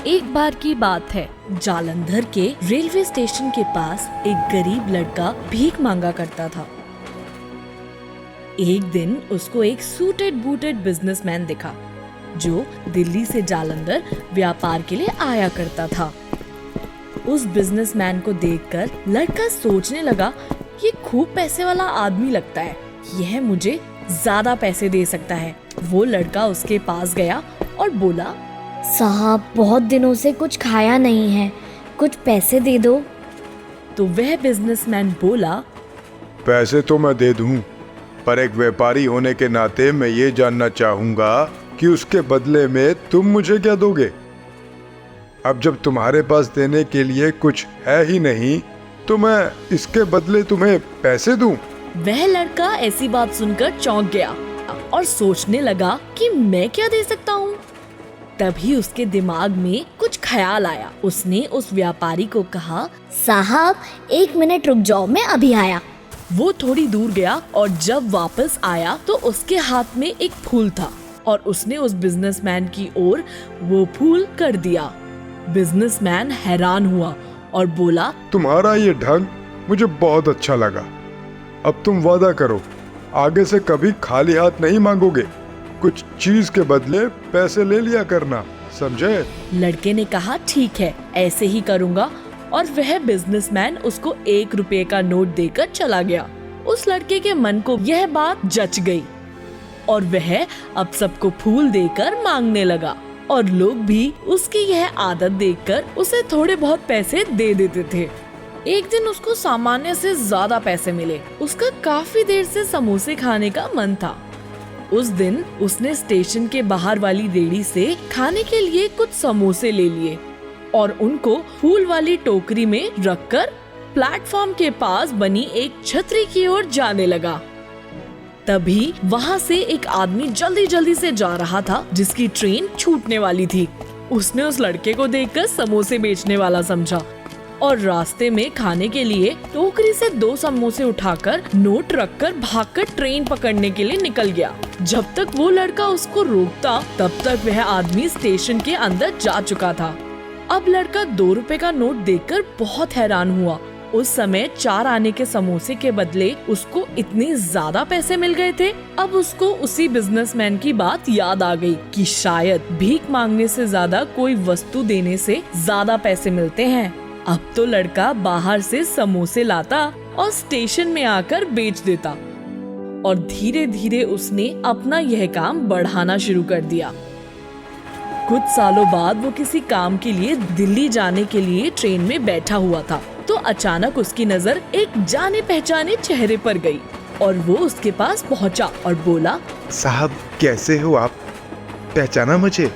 एक बार की बात है, जालंधर के रेलवे स्टेशन के पास एक गरीब लड़का भीख मांगा करता था। एक दिन उसको एक सूटेड बूटेड बिजनेसमैन दिखा जो दिल्ली से जालंधर व्यापार के लिए आया करता था। उस बिजनेसमैन को देखकर लड़का सोचने लगा, ये खूब पैसे वाला आदमी लगता है, यह मुझे ज्यादा पैसे दे सकता है। वो लड़का उसके पास गया और बोला, साहब बहुत दिनों से कुछ खाया नहीं है, कुछ पैसे दे दो। तो वह बिजनेसमैन बोला, पैसे तो मैं दे दूं, पर एक व्यापारी होने के नाते मैं ये जानना चाहूंगा कि उसके बदले में तुम मुझे क्या दोगे। अब जब तुम्हारे पास देने के लिए कुछ है ही नहीं तो मैं इसके बदले तुम्हें पैसे दूं। वह लड़का ऐसी बात सुनकर चौंक गया और सोचने लगा कि मैं क्या दे सकता हूँ। तभी उसके दिमाग में कुछ ख्याल आया। उसने उस व्यापारी को कहा, साहब 1 मिनट रुक जाओ, मैं अभी आया। वो थोड़ी दूर गया और जब वापस आया तो उसके हाथ में एक फूल था और उसने उस बिजनेसमैन की ओर वो फूल कर दिया। बिजनेसमैन हैरान हुआ और बोला, तुम्हारा ये ढंग मुझे बहुत अच्छा लगा। अब तुम वादा करो, आगे से कभी खाली हाथ नहीं मांगोगे, कुछ चीज के बदले पैसे ले लिया करना, समझे? लड़के ने कहा, ठीक है, ऐसे ही करूँगा। और वह बिजनेसमैन उसको 1 रुपए का नोट देकर चला गया। उस लड़के के मन को यह बात जच गई और वह अब सबको फूल देकर मांगने लगा और लोग भी उसकी यह आदत देखकर उसे थोड़े बहुत पैसे दे देते थे। एक दिन उसको सामान्य से ज्यादा पैसे मिले। उसका काफी देर से समोसे खाने का मन था। उस दिन उसने स्टेशन के बाहर वाली रेहड़ी से खाने के लिए कुछ समोसे ले लिए और उनको फूल वाली टोकरी में रखकर प्लेटफॉर्म के पास बनी एक छतरी की ओर जाने लगा। तभी वहाँ से एक आदमी जल्दी जल्दी से जा रहा था जिसकी ट्रेन छूटने वाली थी। उसने उस लड़के को देखकर समोसे बेचने वाला समझा और रास्ते में खाने के लिए टोकरी से 2 समोसे उठाकर नोट रखकर भागकर ट्रेन पकड़ने के लिए निकल गया। जब तक वो लड़का उसको रोकता तब तक वह आदमी स्टेशन के अंदर जा चुका था। अब लड़का 2 रुपए का नोट देखकर बहुत हैरान हुआ। उस समय 4 आने के समोसे के बदले उसको इतने ज्यादा पैसे मिल गए थे। अब उसको उसी बिजनेसमैन की बात याद आ गई कि शायद भीख मांगने से ज्यादा कोई वस्तु देने से ज्यादा पैसे मिलते हैं। अब तो लड़का बाहर से समोसे लाता और स्टेशन में आकर बेच देता और धीरे धीरे उसने अपना यह काम बढ़ाना शुरू कर दिया। कुछ सालों बाद वो किसी काम के लिए दिल्ली जाने के लिए ट्रेन में बैठा हुआ था तो अचानक उसकी नजर एक जाने पहचाने चेहरे पर गई और वो उसके पास पहुंचा और बोला, साहब कैसे हो आप, पहचाना मुझे?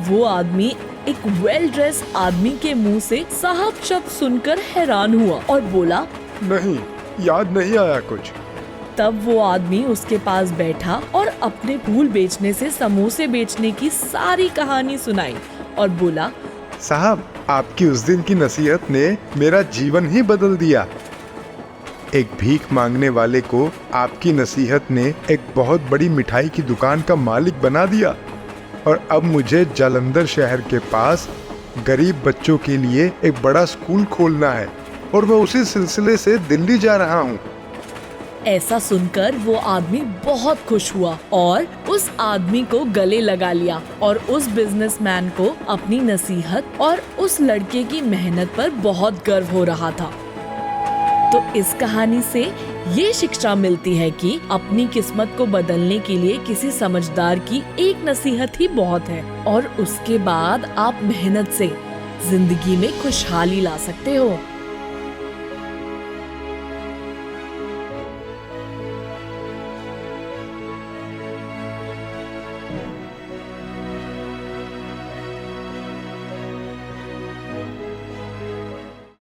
वो आदमी एक वेल ड्रेस आदमी के मुंह से साहब शब्द सुनकर हैरान हुआ और बोला, नहीं, याद नहीं आया कुछ। तब वो आदमी उसके पास बैठा और अपने फूल बेचने से समोसे बेचने की सारी कहानी सुनाई और बोला, साहब आपकी उस दिन की नसीहत ने मेरा जीवन ही बदल दिया। एक भीख मांगने वाले को आपकी नसीहत ने एक बहुत बड़ी मिठाई की दुकान का मालिक बना दिया और अब मुझे जालंधर शहर के पास गरीब बच्चों के लिए एक बड़ा स्कूल खोलना है और मैं उसी सिलसिले से दिल्ली जा रहा हूँ। ऐसा सुनकर वो आदमी बहुत खुश हुआ और उस आदमी को गले लगा लिया और उस बिजनेसमैन को अपनी नसीहत और उस लड़के की मेहनत पर बहुत गर्व हो रहा था। तो इस कहानी से ये शिक्षा मिलती है कि अपनी किस्मत को बदलने के लिए किसी समझदार की एक नसीहत ही बहुत है और उसके बाद आप मेहनत से जिंदगी में खुशहाली ला सकते हो।